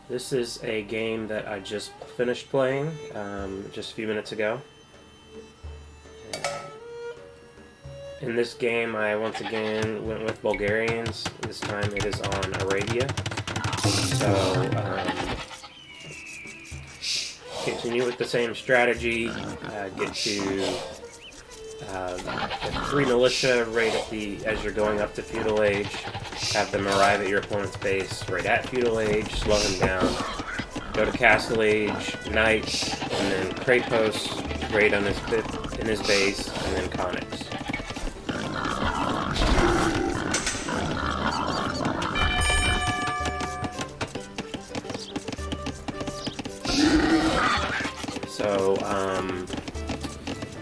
This is a game that I just finished playing just a few minutes ago. In this game, I once again went with Bulgarians. This time it is on Arabia. So, continue with the same strategy. Get to 3 militia right as you're going up to feudal age. Have them arrive at your opponent's base right at feudal age. Slow him down. Go to castle age, knights, and then Krapos raid on in his base, and then Conics. So,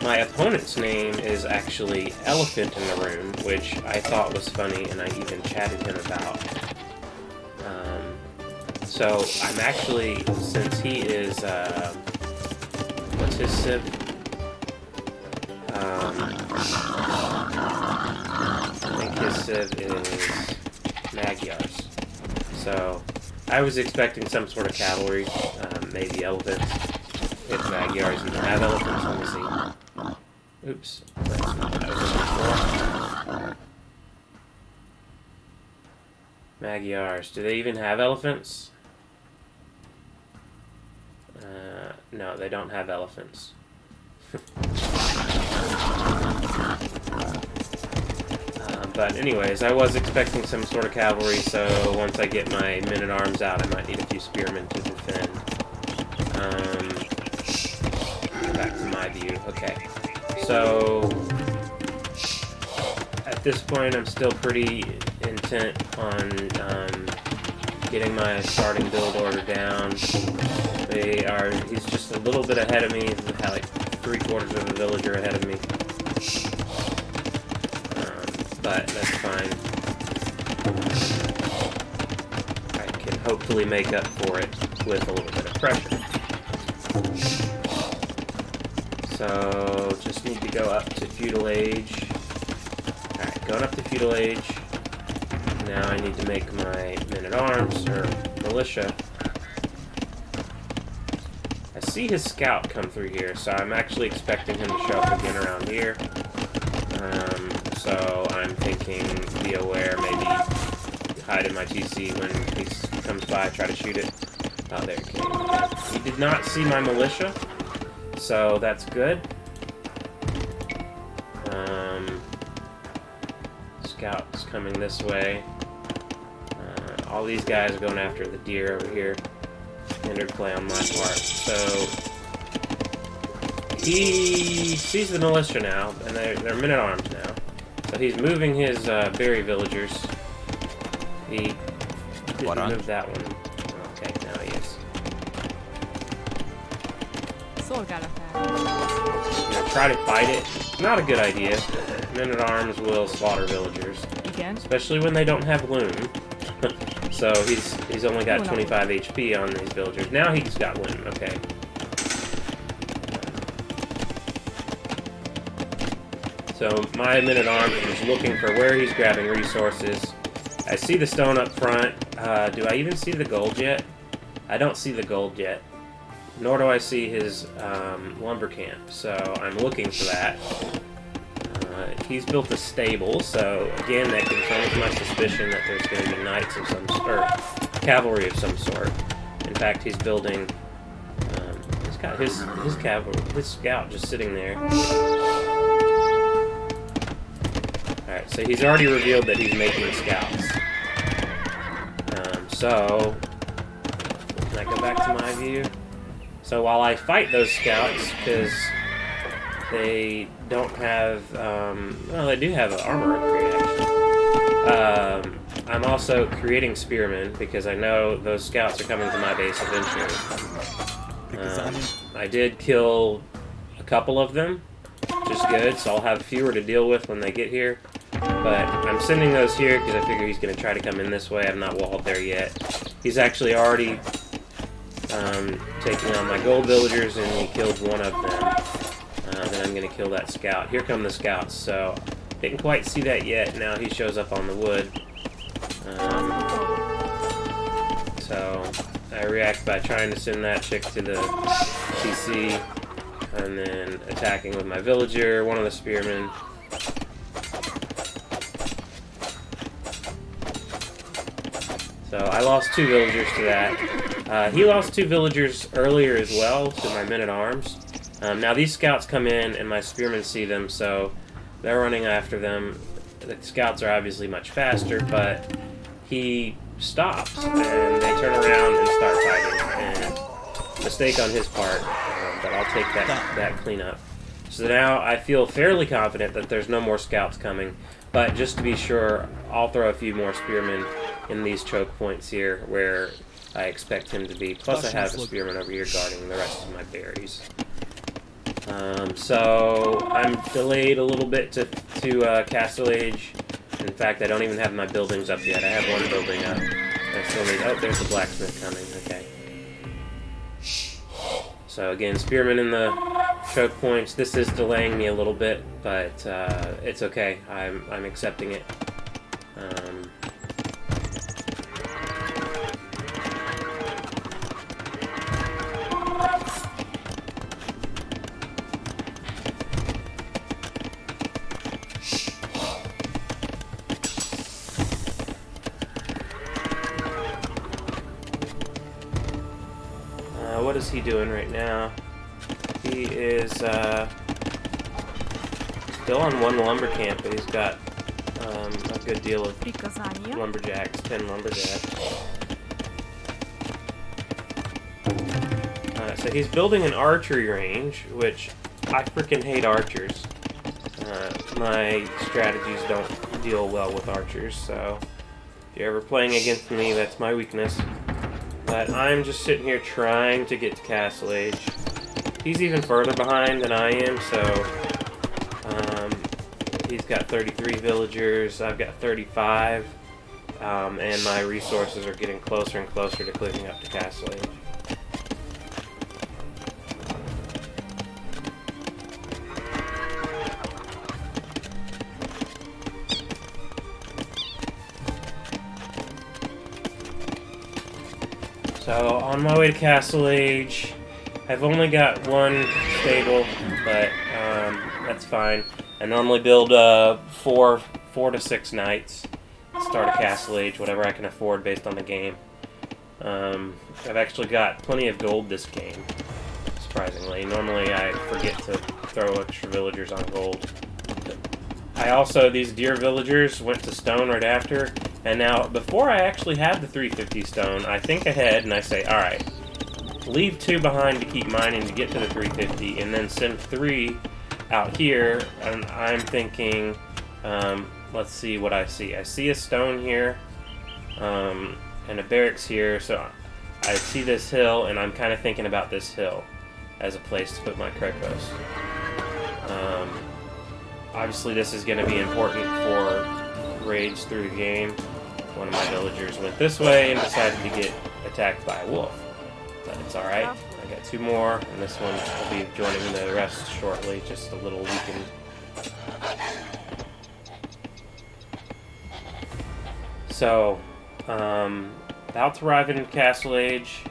my opponent's name is actually Elephant in the Rune, which I thought was funny, and I even chatted him about. So, I'm actually, since he is, what's his civ? I think his civ is Magyars. So, I was expecting some sort of cavalry, maybe elephants. If Magyars even have elephants, let me see. Oops. Magyars, do they even have elephants? No, they don't have elephants. But anyways, I was expecting some sort of cavalry, so once I get my men-at-arms out, I might need a few spearmen to defend. Back to my view. Okay. So, at this point, I'm still pretty intent on getting my starting build order down. He's just a little bit ahead of me. He's like 3/4 of a villager ahead of me. But that's fine. I can hopefully make up for it with a little bit of pressure. So, just need to go up to feudal age. Alright, going up to feudal age. Now I need to make my men-at-arms, or militia. I see his scout come through here, so I'm actually expecting him to show up again around here. So I'm thinking, be aware, maybe hide in my TC when he comes by, try to shoot it. Oh, there he came. He did not see my militia, so that's good. Scout's coming this way. All these guys are going after the deer over here. Hindered play on my part. So he sees the militia now, and they're men-at-arms now. So he's moving his berry villagers. He didn't move that one. Okay, now he is. Now try to fight it. Not a good idea. Men-at-arms will slaughter villagers. Again? Especially when they don't have loom. So he's only got 25 HP on these villagers. Now he's got loom, okay. So my men-at-arms are just looking for where he's grabbing resources. I see the stone up front. Do I even see the gold yet? I don't see the gold yet. Nor do I see his lumber camp. So I'm looking for that. He's built a stable, so again that confirms my suspicion that there's going to be knights of some sort, cavalry of some sort. In fact, he's building. He's got his cavalry, his scout just sitting there. Alright, so he's already revealed that he's making scouts. So, can I go back to my view? So while I fight those scouts, because they don't have, well, they do have an armor upgrade, actually. I'm also creating spearmen, because I know those scouts are coming to my base eventually. I did kill a couple of them, which is good, so I'll have fewer to deal with when they get here. But I'm sending those here because I figure he's going to try to come in this way. I'm not walled there yet. He's actually already taking on my gold villagers, and he killed one of them. Then I'm going to kill that scout. Here come the scouts, so didn't quite see that yet. Now he shows up on the wood. So I react by trying to send that chick to the PC, and then attacking with my villager, one of the spearmen. So I lost 2 villagers to that. He lost 2 villagers earlier as well to my men-at-arms. Now these scouts come in and my spearmen see them, so they're running after them. The scouts are obviously much faster, but he stops and they turn around and start fighting. And mistake on his part, but I'll take that cleanup. So now I feel fairly confident that there's no more scouts coming, but just to be sure, I'll throw a few more spearmen in these choke points here where I expect him to be. Plus I have a spearman over here guarding the rest of my berries. So I'm delayed a little bit to Castle Age. In fact, I don't even have my buildings up yet. I have one building up. I still need... Oh, there's the blacksmith coming. Okay. So again, spearmen in the choke points. This is delaying me a little bit, but it's okay. I'm accepting it. What is he doing right now? He is still on 1 lumber camp, but he's got a good deal of lumberjacks, 10 lumberjacks. So he's building an archery range, which I freaking hate archers. My strategies don't deal well with archers, so if you're ever playing against me, that's my weakness. But I'm just sitting here trying to get to Castle Age. He's even further behind than I am, so he's got 33 villagers, I've got 35, and my resources are getting closer and closer to clicking up to Castle Age. So, on my way to Castle Age, I've only got 1 stable, but that's fine. I normally build 4 to 6 knights to start a Castle Age, whatever I can afford based on the game. I've actually got plenty of gold this game, surprisingly. Normally I forget to throw extra villagers on gold. I also, these deer villagers went to stone right after. And now, before I actually have the 350 stone, I think ahead and I say, alright, leave 2 behind to keep mining to get to the 350, and then send 3 out here, and I'm thinking, let's see what I see. I see a stone here, and a barracks here, so I see this hill, and I'm kind of thinking about this hill as a place to put my Krepos. Obviously this is going to be important for raids through the game. One of my villagers went this way and decided to get attacked by a wolf. But it's alright. I got 2 more, and this one will be joining the rest shortly, just a little weakened. So, about to arrive in Castle Age.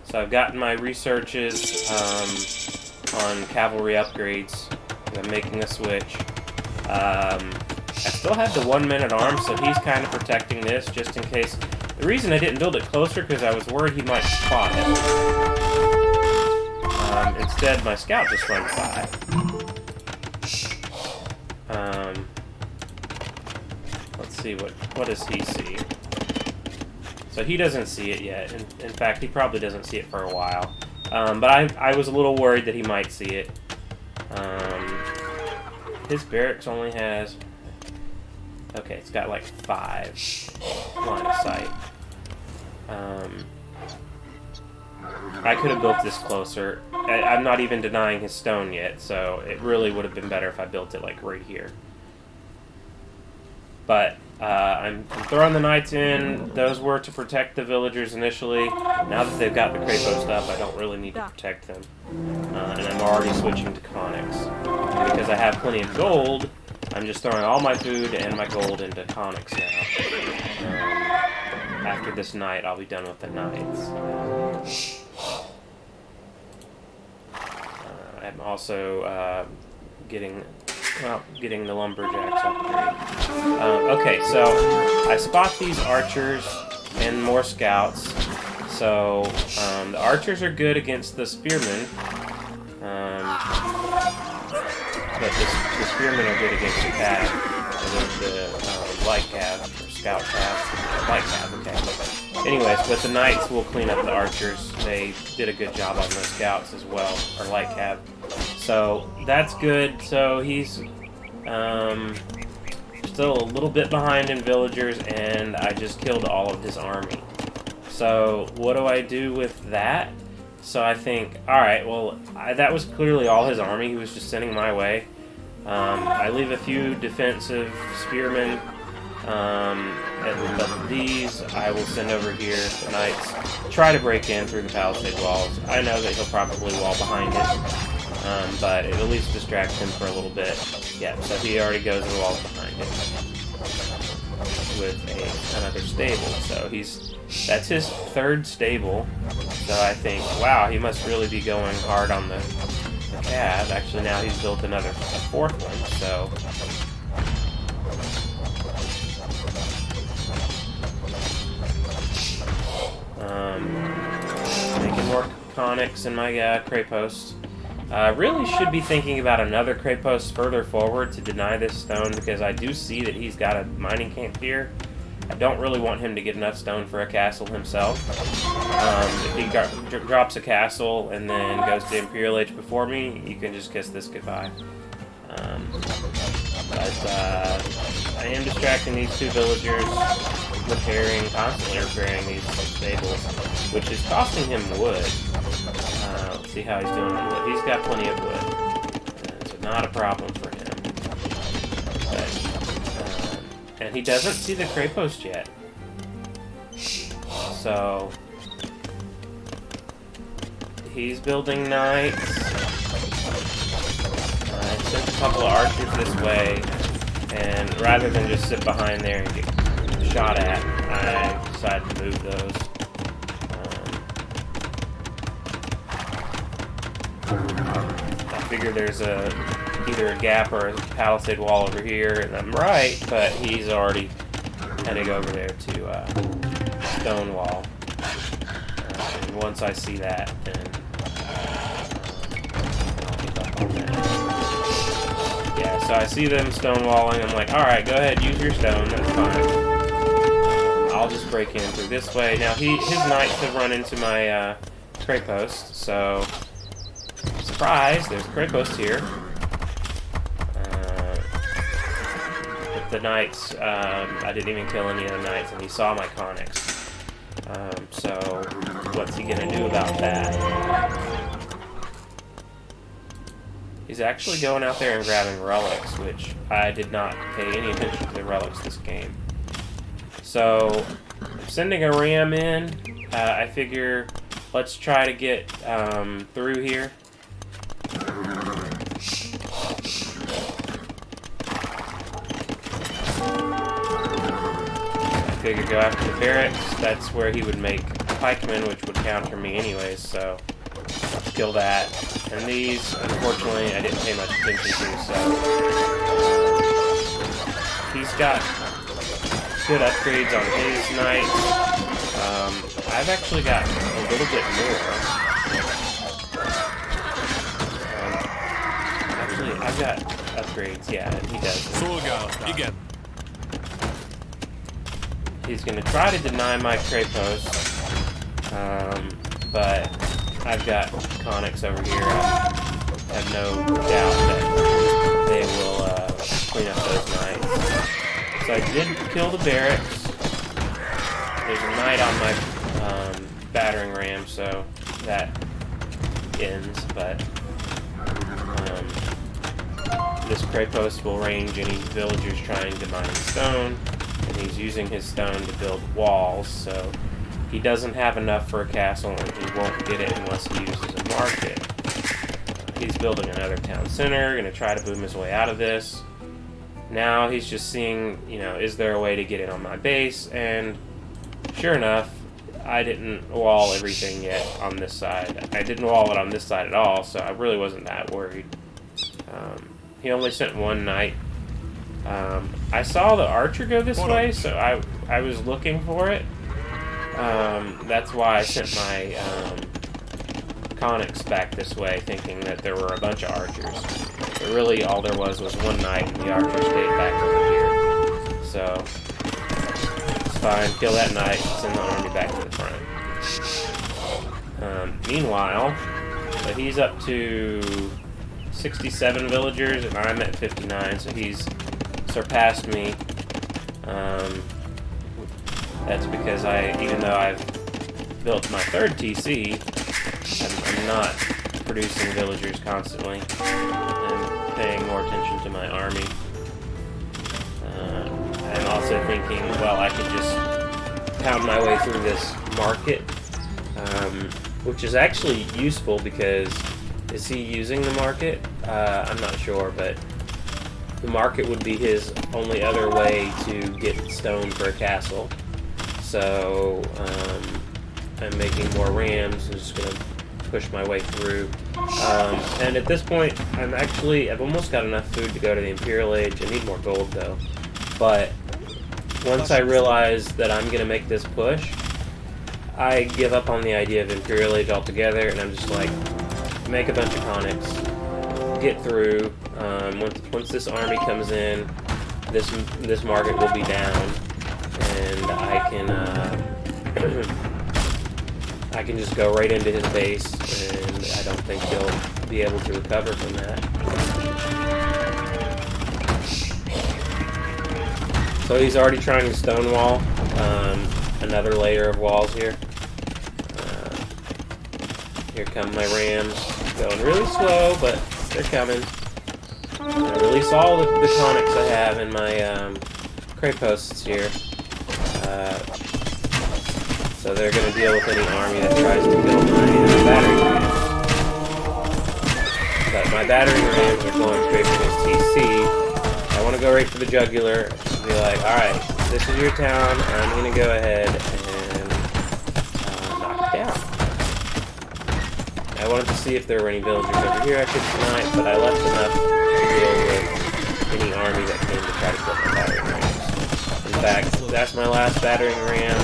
So I've gotten my researches on cavalry upgrades, and I'm making a switch. I still have the 1 man-at-arms, so he's kind of protecting this, just in case. The reason I didn't build it closer, because I was worried he might spot it. Instead, my scout just runs by. Let's see, what does he see? So he doesn't see it yet. In fact, he probably doesn't see it for a while. But I was a little worried that he might see it. His barracks only has... Okay, it's got like 5 line of sight. I could have built this closer. I'm not even denying his stone yet, so it really would have been better if I built it like right here. But I'm throwing the knights in. Those were to protect the villagers initially. Now that they've got the Krepos up, I don't really need to protect them. And I'm already switching to conics. And because I have plenty of gold, I'm just throwing all my food and my gold into conics now. after this night, I'll be done with the knights. I'm also getting the lumberjacks upgrade. Okay, so I spot these archers and more scouts. So the archers are good against the spearmen, but the spearmen are good against the cav, the light cav, or scout cav, light cav, okay. Anyways, but the knights will clean up the archers. They did a good job on the scouts as well, or light cav. So that's good. So he's still a little bit behind in villagers, and I just killed all of his army. So what do I do with that? So I think, alright, well, that was clearly all his army. He was just sending my way. I leave a few defensive spearmen, but these I will send over here. The knights try to break in through the palisade walls. I know that he'll probably wall behind it, but it at least distracts him for a little bit. Yeah, so he already goes and walls behind it with another stable. So that's his third stable. So I think, wow, he must really be going hard on the cav. Actually, now he's built a fourth one. So making more conics in my cray post. Really should be thinking about another cray post further forward to deny this stone, because I do see that he's got a mining camp here. I don't really want him to get enough stone for a castle himself. If he drops a castle and then goes to Imperial Age before me, you can just kiss this goodbye. I am distracting these two villagers, constantly repairing these stables, which is costing him wood. Let's see how he's doing on wood. He's got plenty of wood, so not a problem for him. But, and he doesn't see the cray post yet. So he's building knights. I sent a couple of archers this way, and rather than just sit behind there and get shot at, I decided to move those. I figure there's either a gap or a palisade wall over here, and I'm right, but he's already heading over there to stone wall. And once I see that, then yeah, so I see them stonewalling. I'm like, alright, go ahead, use your stone, that's fine. I'll just break in through this way. Now, his knights have run into my cray post, so surprise, there's a cray post here. But the knights, I didn't even kill any of the knights, and he saw my conics. So what's he gonna do about that? He's actually going out there and grabbing relics, which I did not pay any attention to the relics this game. So I'm sending a ram in. I figure let's try to get through here. I figure go after the barracks. That's where he would make pikemen, which would counter me anyways, so kill that. And these, unfortunately, I didn't pay much attention to, so he's got good upgrades on his knights. I've actually got a little bit more. Actually, I've got upgrades, yeah, and he does. He's going to try to deny my cray post, but I've got conics over here. I have no doubt that they will clean up those knights. So I did kill the barracks. There's a knight on my battering ram, so that ends, but this cray post will range any villagers trying to mine stone, and he's using his stone to build walls, so he doesn't have enough for a castle, and he won't get it unless he uses a market. He's building another town center, going to try to boom his way out of this. Now he's just seeing, is there a way to get in on my base, and Sure enough, I didn't wall everything yet on this side. I didn't wall it on this side at all, so I really wasn't that worried. He only sent one knight. I saw the archer go this way, so I was looking for it. That's why I sent my conics back this way, thinking that there were a bunch of archers. But really, all there was one knight, and the archer stayed back over here. So, it's fine. Kill that knight, send the army back to the front. Meanwhile, so he's up to 67 villagers, and I'm at 59, so he's surpassed me. That's because even though I've built my third TC, I'm not producing villagers constantly. I'm paying more attention to my army. I'm also thinking, well, I could just pound my way through this market, which is actually useful because is he using the market? I'm not sure, but the market would be his only other way to get stone for a castle. So I'm making more rams. I'm just gonna push my way through. And at this point, I've almost got enough food to go to the Imperial Age. I need more gold though. But once I realize that I'm gonna make this push, I give up on the idea of Imperial Age altogether, and I'm just like, make a bunch of conics, get through. Once this army comes in, this market will be down, and I can just go right into his base, and I don't think he'll be able to recover from that. So he's already trying to stonewall another layer of walls here. Here come my rams, going really slow, but they're coming. I release all the conics I have in my cray posts here. So they're going to deal with any army that tries to kill my battering rams. But my battering rams are going straight for this TC. I want to go right for the jugular and be like, alright, this is your town, I'm going to go ahead and knock it down. I wanted to see if there were any villagers over here I could snipe, but I left enough to deal with any army that came to try to kill my battering rams. In fact, that's my last battering ram.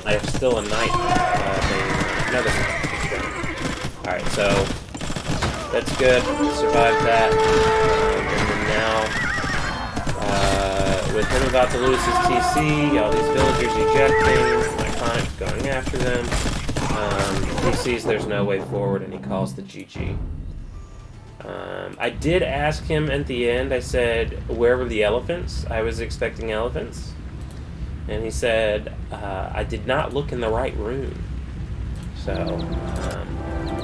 I have still a knight, another knight. Alright, so that's good. Survived that. And then now, with him about to lose his TC, all these villagers ejecting, my conics going after them, he sees there's no way forward and he calls the GG. I did ask him at the end, I said, where were the elephants? I was expecting elephants. And he said, I did not look in the right room. So,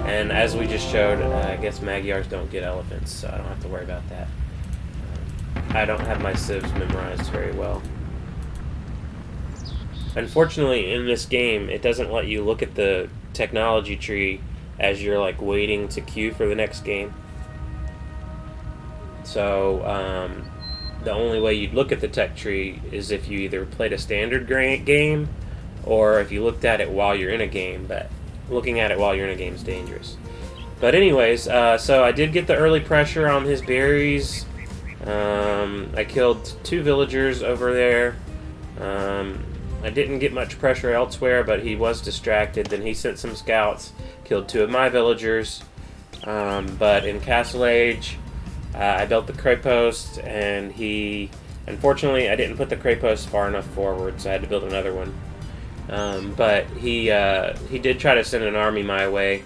and as we just showed, I guess Magyars don't get elephants, so I don't have to worry about that. I don't have my civs memorized very well. Unfortunately, in this game, it doesn't let you look at the technology tree as you're like waiting to queue for the next game. So, the only way you'd look at the tech tree is if you either played a standard game or if you looked at it while you're in a game, but looking at it while you're in a game is dangerous. But anyways, so I did get the early pressure on his berries. I killed 2 villagers over there. I didn't get much pressure elsewhere, but he was distracted. Then he sent some scouts, killed 2 of my villagers. But in Castle Age, I built the cray post, and unfortunately, I didn't put the cray post far enough forward, so I had to build another one. But he did try to send an army my way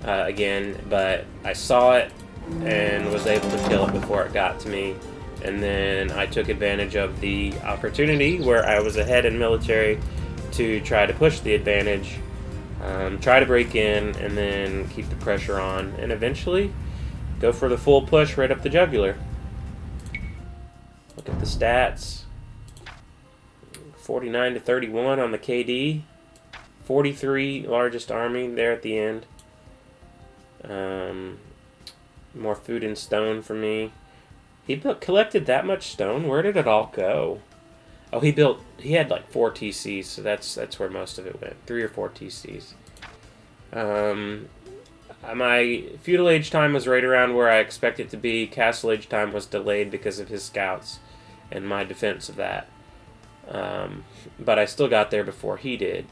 again, but I saw it and was able to kill it before it got to me. And then I took advantage of the opportunity where I was ahead in military to try to push the advantage, try to break in, and then keep the pressure on, and eventually go for the full push right up the jugular. Look at the stats. 49 to 31 on the KD. 43 largest army there at the end. More food and stone for me. He collected that much stone? Where did it all go? Oh, he had like 4 TCs, so that's where most of it went. 3 or 4 TCs. My feudal age time was right around where I expected it to be. Castle age time was delayed because of his scouts and my defense of that. But I still got there before he did.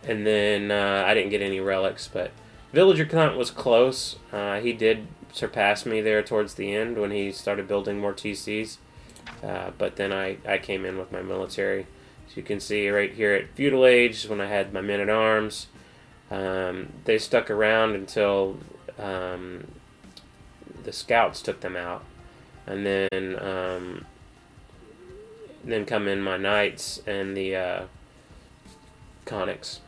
And then I didn't get any relics, but villager count was close. He did surpass me there towards the end when he started building more TCs. But then I came in with my military. So you can see right here at feudal age when I had my men-at-arms. They stuck around until the scouts took them out. And then come in my knights and the conics.